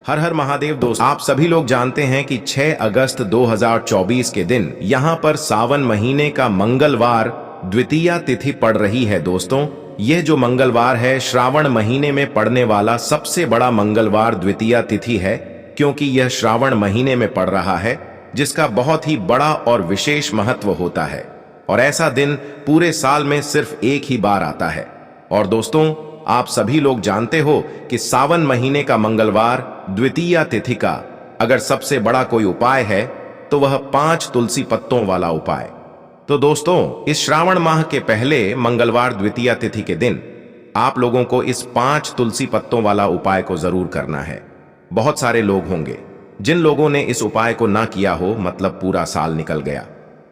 हर हर महादेव दोस्तों, आप सभी लोग जानते हैं कि 6 अगस्त 2024 के दिन यहाँ पर सावन महीने का मंगलवार द्वितीया तिथि पड़ रही है। दोस्तों, यह जो मंगलवार है श्रावण महीने में पड़ने वाला सबसे बड़ा मंगलवार द्वितीया तिथि है, क्योंकि यह श्रावण महीने में पड़ रहा है, जिसका बहुत ही बड़ा और विशेष महत्व होता है। और ऐसा दिन पूरे साल में सिर्फ एक ही बार आता है। और दोस्तों, आप सभी लोग जानते हो कि सावन महीने का मंगलवार द्वितीया तिथि का अगर सबसे बड़ा कोई उपाय है तो वह 5 तुलसी पत्तों वाला उपाय। तो दोस्तों, इस श्रावण माह के पहले मंगलवार द्वितीया तिथि के दिन आप लोगों को इस 5 तुलसी पत्तों वाला उपाय को जरूर करना है। बहुत सारे लोग होंगे जिन लोगों ने इस उपाय को ना किया हो, मतलब पूरा साल निकल गया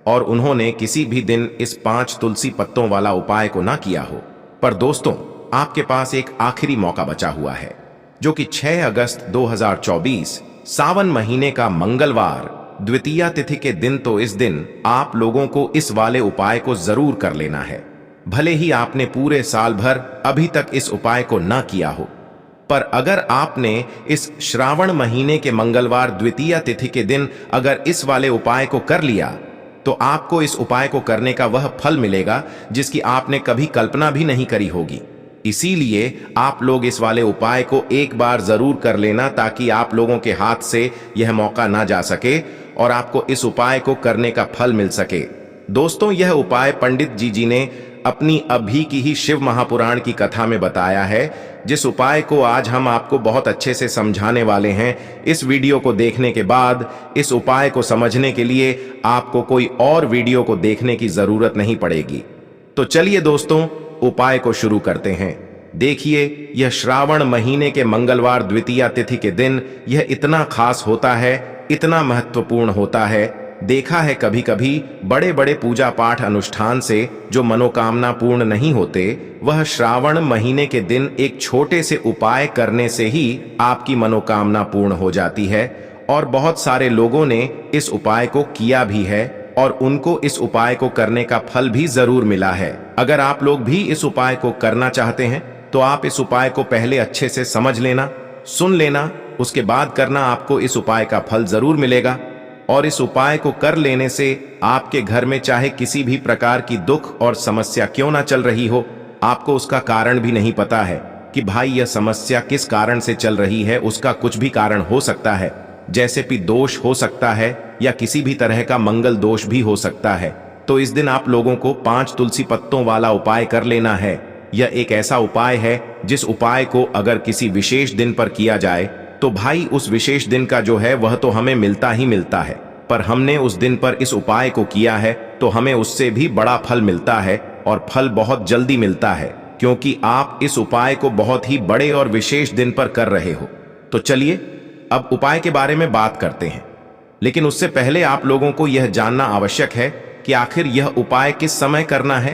और उन्होंने किसी भी दिन इस 5 तुलसी पत्तों वाला उपाय को ना किया हो। पर दोस्तों, आपके पास एक आखिरी मौका बचा हुआ है, जो कि 6 अगस्त 2024 सावन महीने का मंगलवार द्वितीया तिथि के दिन। तो इस दिन आप लोगों को इस वाले उपाय को जरूर कर लेना है। भले ही आपने पूरे साल भर अभी तक इस उपाय को ना किया हो, पर अगर आपने इस श्रावण महीने के मंगलवार द्वितीया तिथि के दिन अगर इस वाले उपाय को कर लिया, तो आपको इस उपाय को करने का वह फल मिलेगा जिसकी आपने कभी कल्पना भी नहीं करी होगी। इसीलिए आप लोग इस वाले उपाय को एक बार जरूर कर लेना, ताकि आप लोगों के हाथ से यह मौका ना जा सके और आपको इस उपाय को करने का फल मिल सके। दोस्तों, यह उपाय पंडित जी ने अपनी अभी की ही शिव महापुराण की कथा में बताया है, जिस उपाय को आज हम आपको बहुत अच्छे से समझाने वाले हैं। इस वीडियो को देखने के बाद इस उपाय को समझने के लिए आपको कोई और वीडियो को देखने की जरूरत नहीं पड़ेगी। तो चलिए दोस्तों, उपाय को शुरू करते हैं। देखिए, यह श्रावण महीने के मंगलवार द्वितीया तिथि के दिन यह इतना खास होता है, इतना महत्वपूर्ण होता है। देखा है कभी कभी बड़े बड़े पूजा पाठ अनुष्ठान से जो मनोकामना पूर्ण नहीं होते, वह श्रावण महीने के दिन एक छोटे से उपाय करने से ही आपकी मनोकामना पूर्ण हो जाती है। और बहुत सारे लोगों ने इस उपाय को किया भी है और उनको इस उपाय को करने का फल भी जरूर मिला है। अगर आप लोग भी इस उपाय को करना चाहते हैं तो आप इस उपाय को पहले अच्छे से समझ लेना, सुन लेना, उसके बाद करना। आपको इस उपाय का फल जरूर मिलेगा। और इस उपाय को कर लेने से आपके घर में चाहे किसी भी प्रकार की दुख और समस्या क्यों ना चल रही हो, आपको उसका कारण भी नहीं पता है कि भाई यह समस्या किस कारण से चल रही है, उसका कुछ भी कारण हो सकता है। जैसे कि दोष हो सकता है या किसी भी तरह का मंगल दोष भी हो सकता है। तो इस दिन आप लोगों को 5 तुलसी पत्तों वाला उपाय कर लेना है। यह एक ऐसा उपाय है जिस उपाय को अगर किसी विशेष दिन पर किया जाए तो भाई उस विशेष दिन का जो है वह तो हमें मिलता ही मिलता है। पर हमने उस दिन पर इस उपाय को किया है तो हमें उससे भी बड़ा फल मिलता है, और फल बहुत जल्दी मिलता है, क्योंकि आप इस उपाय को बहुत ही बड़े और विशेष दिन पर कर रहे हो। तो चलिए अब उपाय के बारे में बात करते हैं। लेकिन उससे पहले आप लोगों को यह जानना आवश्यक है कि आखिर यह उपाय किस समय करना है,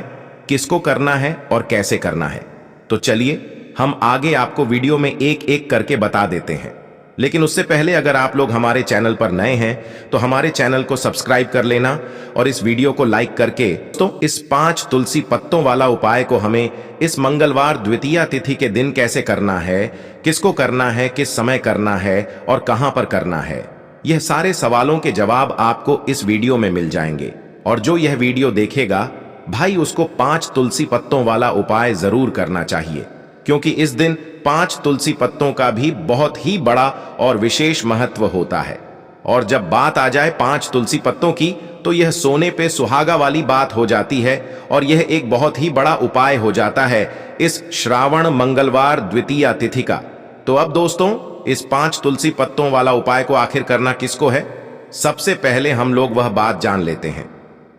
किसको करना है और कैसे करना है। तो चलिए हम आगे आपको वीडियो में एक एक करके बता देते हैं। लेकिन उससे पहले अगर आप लोग हमारे चैनल पर नए हैं तो हमारे चैनल को सब्सक्राइब कर लेना और इस वीडियो को लाइक करके तो इस 5 तुलसी पत्तों वाला उपाय को हमें इस मंगलवार द्वितीया तिथि के दिन कैसे करना है, किसको करना है, किस समय करना है और कहां पर करना है, यह सारे सवालों के जवाब आपको इस वीडियो में मिल जाएंगे। और जो यह वीडियो देखेगा भाई, उसको 5 तुलसी पत्तों वाला उपाय जरूर करना चाहिए, क्योंकि इस दिन 5 तुलसी पत्तों का भी बहुत ही बड़ा और विशेष महत्व होता है। और जब बात आ जाए 5 तुलसी पत्तों की, तो यह सोने पे सुहागा वाली बात हो जाती है और यह एक बहुत ही बड़ा उपाय हो जाता है इस श्रावण मंगलवार द्वितीया तिथि का। तो अब दोस्तों, इस 5 तुलसी पत्तों वाला उपाय को आखिर करना किसको है, सबसे पहले हम लोग वह बात जान लेते हैं।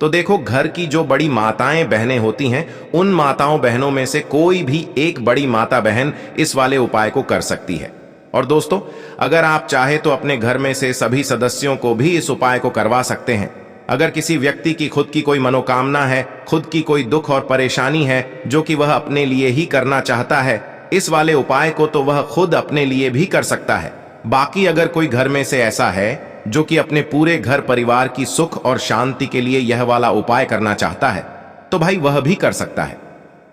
तो देखो, घर की जो बड़ी माताएं बहनें होती हैं, उन माताओं बहनों में से कोई भी एक बड़ी माता बहन इस वाले उपाय को कर सकती है। और दोस्तों, अगर आप चाहे तो अपने घर में से सभी सदस्यों को भी इस उपाय को करवा सकते हैं। अगर किसी व्यक्ति की खुद की कोई मनोकामना है, खुद की कोई दुख और परेशानी है जो कि वह अपने लिए ही करना चाहता है, इस वाले उपाय को तो वह खुद अपने लिए भी कर सकता है। बाकी अगर कोई घर में से ऐसा है जो कि अपने पूरे घर परिवार की सुख और शांति के लिए यह वाला उपाय करना चाहता है, तो भाई वह भी कर सकता है।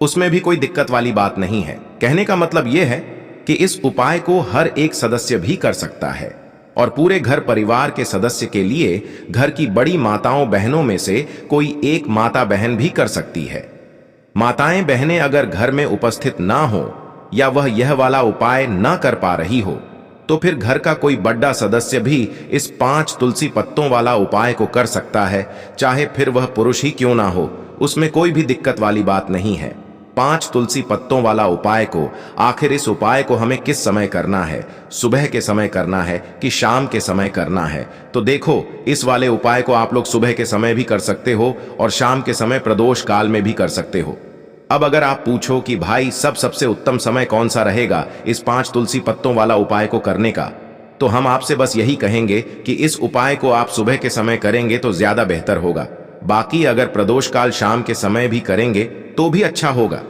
उसमें भी कोई दिक्कत वाली बात नहीं है। कहने का मतलब यह है कि इस उपाय को हर एक सदस्य भी कर सकता है और पूरे घर परिवार के सदस्य के लिए घर की बड़ी माताओं बहनों में से कोई एक माता बहन भी कर सकती है। माताएं बहनें अगर घर में उपस्थित ना हो या वह यह वाला उपाय ना कर पा रही हो तो फिर घर का कोई बड़ा सदस्य भी इस 5 तुलसी पत्तों वाला उपाय को कर सकता है, चाहे फिर वह पुरुष ही क्यों ना हो, उसमें कोई भी दिक्कत वाली बात नहीं है। 5 तुलसी पत्तों वाला उपाय को आखिर इस उपाय को हमें किस समय करना है, सुबह के समय करना है कि शाम के समय करना है? तो देखो, इस वाले उपाय को आप लोग सुबह के समय भी कर सकते हो और शाम के समय प्रदोष काल में भी कर सकते हो। अब अगर आप पूछो कि भाई सबसे उत्तम समय कौन सा रहेगा इस 5 तुलसी पत्तों वाला उपाय को करने का, तो हम आपसे बस यही कहेंगे कि इस उपाय को आप सुबह के समय करेंगे तो ज्यादा बेहतर होगा। बाकी अगर प्रदोष काल शाम के समय भी करेंगे तो भी अच्छा होगा,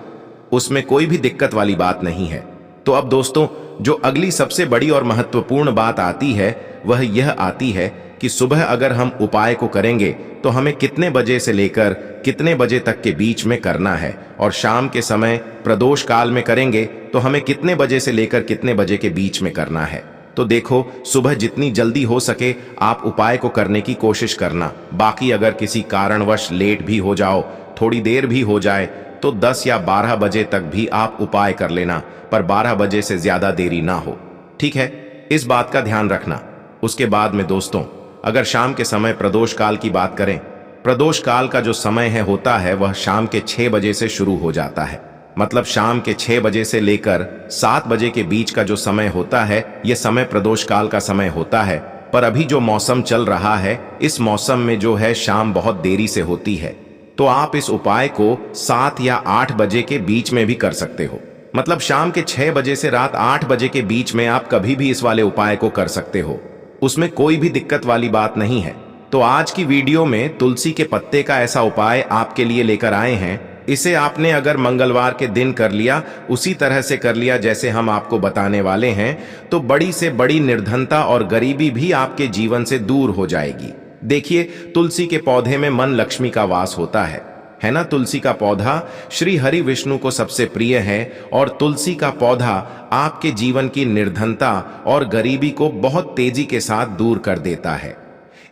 उसमें कोई भी दिक्कत वाली बात नहीं है। तो अब दोस्तों, जो अगली सबसे बड़ी और महत्वपूर्ण बात आती है वह यह आती है कि सुबह अगर हम उपाय को करेंगे तो हमें कितने बजे से लेकर कितने बजे तक के बीच में करना है, और शाम के समय प्रदोष काल में करेंगे तो हमें कितने बजे से लेकर कितने बजे के बीच में करना है। तो देखो, सुबह जितनी जल्दी हो सके आप उपाय को करने की कोशिश करना। बाकी अगर किसी कारणवश लेट भी हो जाओ, थोड़ी देर भी हो जाए, तो 10 या 12 बजे तक भी आप उपाय कर लेना, पर 12 बजे से ज्यादा देरी ना हो, ठीक है? इस बात का ध्यान रखना। उसके बाद में दोस्तों, अगर शाम के समय प्रदोष काल की बात करें, प्रदोष काल का जो समय है होता है वह शाम के 6 बजे से शुरू हो जाता है। मतलब शाम के 6 बजे से लेकर 7 बजे के बीच का जो समय होता है यह समय प्रदोष काल का समय होता है। पर अभी जो मौसम चल रहा है, इस मौसम में जो है शाम बहुत देरी से होती है, तो आप इस उपाय को 7 या 8 बजे के बीच में भी कर सकते हो। मतलब शाम के 6 बजे से रात 8 बजे के बीच में आप कभी भी इस वाले उपाय को कर सकते हो, उसमें कोई भी दिक्कत वाली बात नहीं है। तो आज की वीडियो में तुलसी के पत्ते का ऐसा उपाय आपके लिए लेकर आए हैं। इसे आपने अगर मंगलवार के दिन कर लिया, उसी तरह से कर लिया जैसे हम आपको बताने वाले हैं, तो बड़ी से बड़ी निर्धनता और गरीबी भी आपके जीवन से दूर हो जाएगी। देखिए, तुलसी के पौधे में मन लक्ष्मी का वास होता है ना? तुलसी का पौधा श्री हरि विष्णु को सबसे प्रिय है और तुलसी का पौधा आपके जीवन की निर्धनता और गरीबी को बहुत तेजी के साथ दूर कर देता है।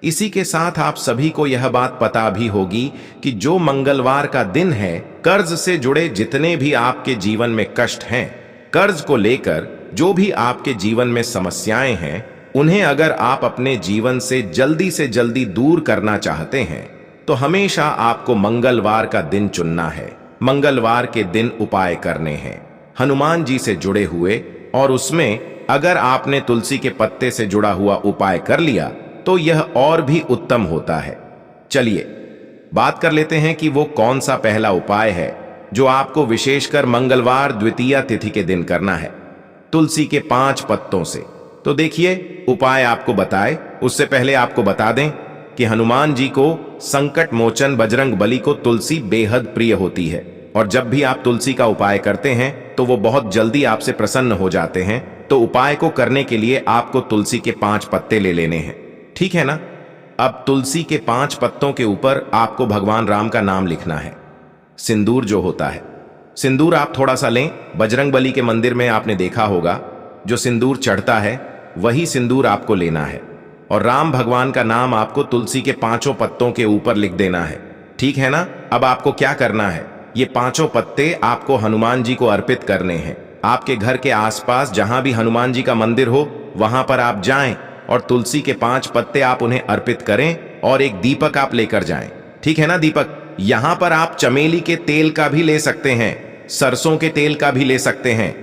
इसी के साथ आप सभी को यह बात पता भी होगी कि जो मंगलवार का दिन है, कर्ज से जुड़े जितने भी आपके जीवन में कष्ट हैं, कर्ज को लेकर जो भी आपके जीवन में समस्याएं हैं, उन्हें अगर आप अपने जीवन से जल्दी दूर करना चाहते हैं तो हमेशा आपको मंगलवार का दिन चुनना है। मंगलवार के दिन उपाय करने हैं हनुमान जी से जुड़े हुए, और उसमें अगर आपने तुलसी के पत्ते से जुड़ा हुआ उपाय कर लिया तो यह और भी उत्तम होता है। चलिए बात कर लेते हैं कि वो कौन सा पहला उपाय है जो आपको विशेषकर मंगलवार द्वितीया तिथि के दिन करना है तुलसी के 5 पत्तों से। तो देखिए, उपाय आपको बताए उससे पहले आपको बता दें कि हनुमान जी को संकट मोचन बजरंग बली को तुलसी बेहद प्रिय होती है, और जब भी आप तुलसी का उपाय करते हैं तो वो बहुत जल्दी आपसे प्रसन्न हो जाते हैं। तो उपाय को करने के लिए आपको तुलसी के 5 पत्ते ले लेने हैं, ठीक है ना? अब तुलसी के 5 पत्तों के ऊपर आपको भगवान राम का नाम लिखना है। सिंदूर जो होता है, सिंदूर आप थोड़ा सा लें। बजरंग बली के मंदिर में आपने देखा होगा जो सिंदूर चढ़ता है वही सिंदूर आपको लेना है, और राम भगवान का नाम आपको तुलसी के 5 पत्तों के ऊपर लिख देना है, ठीक है ना? अब आपको क्या करना है, ये 5 पत्ते आपको हनुमान जी को अर्पित करने हैं। आपके घर के आसपास जहां भी हनुमान जी का मंदिर हो वहां पर आप जाएं और तुलसी के 5 पत्ते आप उन्हें अर्पित करें, और एक दीपक आप लेकर जाएं, ठीक है ना? दीपक, यहां पर आप चमेली के तेल का भी ले सकते हैं, सरसों के तेल का भी ले सकते हैं।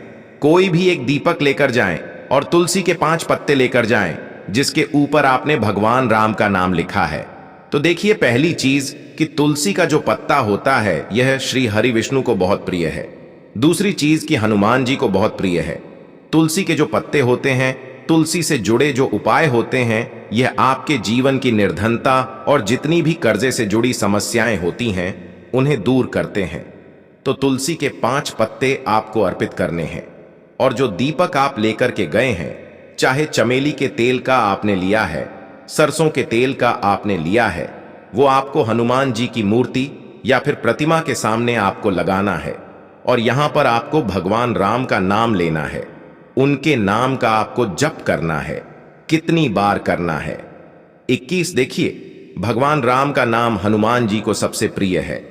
कोई भी एक दीपक लेकर जाएं और तुलसी के 5 पत्ते लेकर जाएं जिसके ऊपर आपने भगवान राम का नाम लिखा है। तो देखिए, पहली चीज कि तुलसी का जो पत्ता होता है यह श्री हरि विष्णु को बहुत प्रिय है। दूसरी चीज कि हनुमान जी को बहुत प्रिय है। तुलसी के जो पत्ते होते हैं, तुलसी से जुड़े जो उपाय होते हैं, यह आपके जीवन की निर्धनता और जितनी भी कर्जे से जुड़ी समस्याएं होती हैं उन्हें दूर करते हैं। तो तुलसी के 5 पत्ते आपको अर्पित करने हैं, और जो दीपक आप लेकर के गए हैं, चाहे चमेली के तेल का आपने लिया है, सरसों के तेल का आपने लिया है, वो आपको हनुमान जी की मूर्ति या फिर प्रतिमा के सामने आपको लगाना है, और यहां पर आपको भगवान राम का नाम लेना है। उनके नाम का आपको जप करना है। कितनी बार करना है? 21। देखिए, भगवान राम का नाम हनुमान जी को सबसे प्रिय है।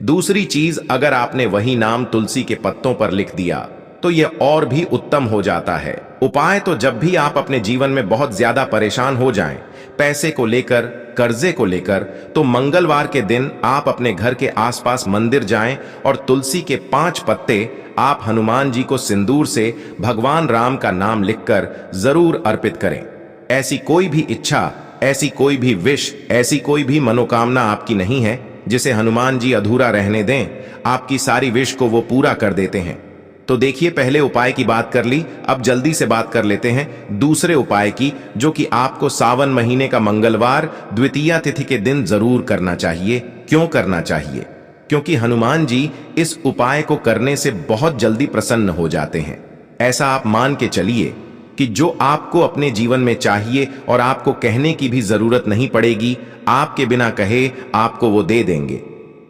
दूसरी चीज, अगर आपने वही नाम तुलसी के पत्तों पर लिख दिया तो यह और भी उत्तम हो जाता है। उपाय तो जब भी आप अपने जीवन में बहुत ज्यादा परेशान हो जाएं, पैसे को लेकर, कर्जे को लेकर, तो मंगलवार के दिन आप अपने घर के आसपास मंदिर जाएं और तुलसी के 5 पत्ते आप हनुमान जी को सिंदूर से भगवान राम का नाम लिखकर जरूर अर्पित करें। ऐसी कोई भी इच्छा, ऐसी कोई भी विश, ऐसी कोई भी मनोकामना आपकी नहीं है जिसे हनुमान जी अधूरा रहने दें। आपकी सारी विश को वो पूरा कर देते हैं। तो देखिए, पहले उपाय की बात कर ली, अब जल्दी से बात कर लेते हैं दूसरे उपाय की, जो कि आपको सावन महीने का मंगलवार द्वितीया तिथि के दिन जरूर करना चाहिए। क्यों करना चाहिए? क्योंकि हनुमान जी इस उपाय को करने से बहुत जल्दी प्रसन्न हो जाते हैं। ऐसा आप मान के चलिए कि जो आपको अपने जीवन में चाहिए और आपको कहने की भी जरूरत नहीं पड़ेगी, आपके बिना कहे आपको वो दे देंगे।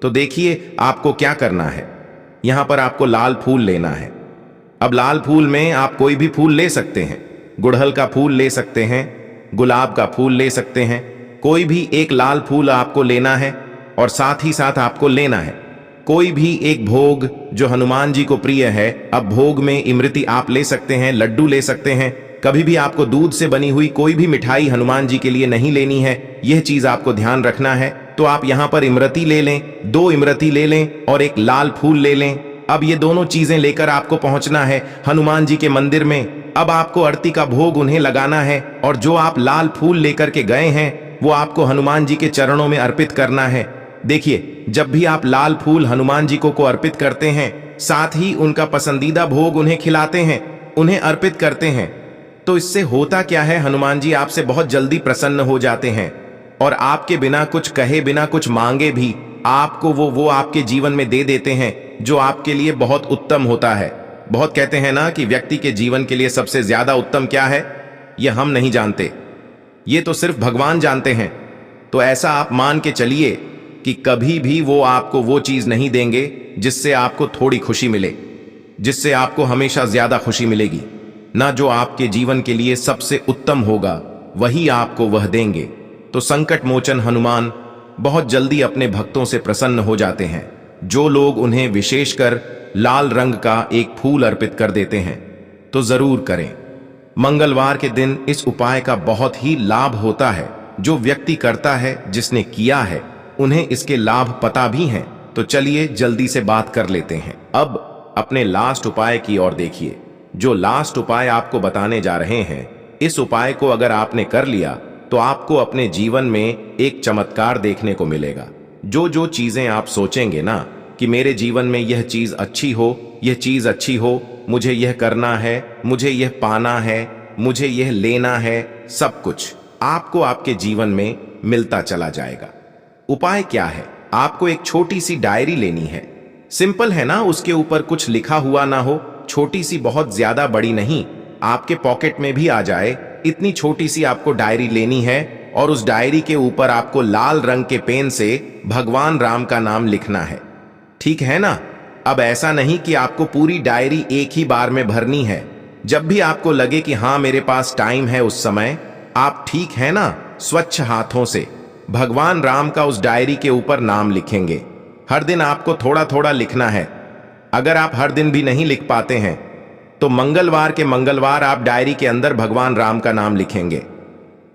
तो देखिए, आपको क्या करना है। यहां पर आपको लाल फूल लेना है। अब लाल फूल में आप कोई भी फूल ले सकते हैं। गुड़हल का फूल ले सकते हैं, गुलाब का फूल ले सकते हैं। कोई भी एक लाल फूल आपको लेना है और साथ ही साथ आपको लेना है कोई भी एक भोग जो हनुमान जी को प्रिय है। अब भोग में इमरती आप ले सकते हैं, लड्डू ले सकते हैं। कभी भी आपको दूध से बनी हुई कोई भी मिठाई हनुमान जी के लिए नहीं लेनी है, यह चीज आपको ध्यान रखना है। तो आप यहां पर इमरती ले लें, 2 इमरती ले लें और एक लाल फूल ले लें। अब ये दोनों चीजें लेकर आपको पहुंचना है हनुमान जी के मंदिर में। अब आपको आरती का भोग उन्हें लगाना है और जो आप लाल फूल लेकर के गए हैं वो आपको हनुमान जी के चरणों में अर्पित करना है। देखिए, जब भी आप लाल फूल हनुमान जी को अर्पित करते हैं, साथ ही उनका पसंदीदा भोग उन्हें खिलाते हैं, उन्हें अर्पित करते हैं, तो इससे होता क्या है, हनुमान जी आपसे बहुत जल्दी प्रसन्न हो जाते हैं और आपके बिना कुछ कहे, बिना कुछ मांगे भी आपको वो आपके जीवन में दे देते हैं, जो आपके लिए बहुत उत्तम होता है। बहुत कहते हैं ना कि व्यक्ति के जीवन के लिए सबसे ज्यादा उत्तम क्या है, यह हम नहीं जानते, ये तो सिर्फ भगवान जानते हैं। तो ऐसा आप मान के चलिए कि कभी भी वो आपको वो चीज नहीं देंगे जिससे आपको थोड़ी खुशी मिले, जिससे आपको हमेशा ज्यादा खुशी मिलेगी। ना जो आपके जीवन के लिए सबसे उत्तम होगा वही आपको वह देंगे। तो संकट मोचन हनुमान बहुत जल्दी अपने भक्तों से प्रसन्न हो जाते हैं। जो लोग उन्हें विशेषकर लाल रंग का एक फूल अर्पित कर देते हैं तो जरूर करें। मंगलवार के दिन इस उपाय का बहुत ही लाभ होता है। जो व्यक्ति करता है, जिसने किया है, उन्हें इसके लाभ पता भी हैं। तो चलिए जल्दी से बात कर लेते हैं। अब अपने लास्ट उपाय की ओर देखिए। जो लास्ट उपाय आपको बताने जा रहे हैं, इस उपाय को अगर आपने कर लिया तो आपको अपने जीवन में एक चमत्कार देखने को मिलेगा। जो जो चीजें आप सोचेंगे ना कि मेरे जीवन में यह चीज अच्छी हो, यह चीज अच्छी हो, मुझे यह करना है, मुझे यह पाना है, मुझे यह लेना है, सब कुछ आपको आपके जीवन में मिलता चला जाएगा। उपाय क्या है? आपको एक छोटी सी डायरी लेनी है। सिंपल है ना, उसके ऊपर कुछ लिखा हुआ ना हो, छोटी सी, बहुत ज्यादा बड़ी नहीं, आपके पॉकेट में भी आ जाए, इतनी छोटी सी आपको डायरी लेनी है और उस डायरी के ऊपर आपको लाल रंग के पेन से भगवान राम का नाम लिखना है। ठीक है ना? अब ऐसा नहीं कि आपको पूरी डायरी एक ही बार में भरनी है। जब भी आपको लगे कि हाँ मेरे पास टाइम है, उस समय आप, ठीक है ना, स्वच्छ हाथों से भगवान राम का उस डायरी के ऊपर नाम लिखेंगे। हर दिन आपको थोड़ा थोड़ा लिखना है। अगर आप हर दिन भी नहीं लिख पाते हैं तो मंगलवार के मंगलवार आप डायरी के अंदर भगवान राम का नाम लिखेंगे।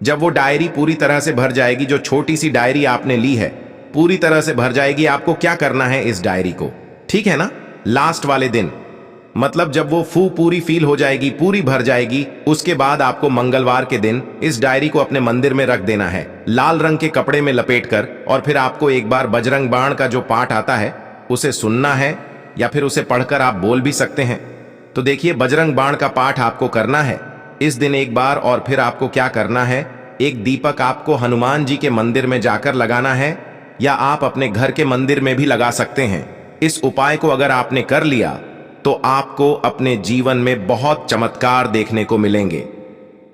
जब वो डायरी पूरी तरह से भर जाएगी, जो छोटी सी डायरी आपने ली है पूरी तरह से भर जाएगी, आपको क्या करना है इस डायरी को, ठीक है ना, लास्ट वाले दिन, मतलब जब वो पूरी फील हो जाएगी, पूरी भर जाएगी, उसके बाद आपको मंगलवार के दिन इस डायरी को अपने मंदिर में रख देना है, लाल रंग के कपड़े में लपेटकर। और फिर आपको एक बार बजरंग बाण का जो पाठ आता है उसे सुनना है, या फिर उसे पढ़कर आप बोल भी सकते हैं। तो देखिए, बजरंग बाण का पाठ आपको करना है इस दिन एक बार। और फिर आपको क्या करना है, एक दीपक आपको हनुमान जी के मंदिर में जाकर लगाना है, या आप अपने घर के मंदिर में भी लगा सकते हैं। इस उपाय को अगर आपने कर लिया तो आपको अपने जीवन में बहुत चमत्कार देखने को मिलेंगे,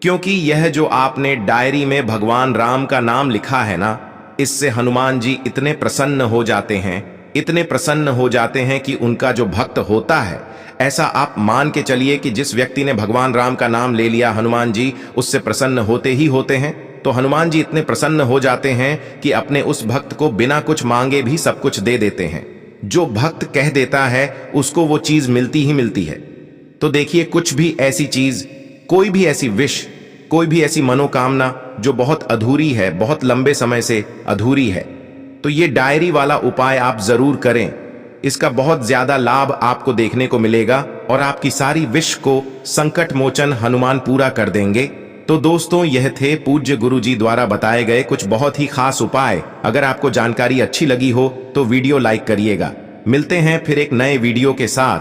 क्योंकि यह जो आपने डायरी में भगवान राम का नाम लिखा है ना, इससे हनुमान जी इतने प्रसन्न हो जाते हैं, इतने प्रसन्न हो जाते हैं कि उनका जो भक्त होता है, ऐसा आप मान के चलिए कि जिस व्यक्ति ने भगवान राम का नाम ले लिया, हनुमान जी उससे प्रसन्न होते ही होते हैं। तो हनुमान जी इतने प्रसन्न हो जाते हैं कि अपने उस भक्त को बिना कुछ मांगे भी सब कुछ दे देते हैं। जो भक्त कह देता है उसको वो चीज मिलती ही मिलती है। तो देखिए, कुछ भी ऐसी चीज, कोई भी ऐसी विश, कोई भी ऐसी मनोकामना जो बहुत अधूरी है, बहुत लंबे समय से अधूरी है, तो ये डायरी वाला उपाय आप जरूर करें। इसका बहुत ज्यादा लाभ आपको देखने को मिलेगा और आपकी सारी विश को संकट मोचन हनुमान पूरा कर देंगे। तो दोस्तों, यह थे पूज्य गुरु जी द्वारा बताए गए कुछ बहुत ही खास उपाय। अगर आपको जानकारी अच्छी लगी हो तो वीडियो लाइक करिएगा। मिलते हैं फिर एक नए वीडियो के साथ।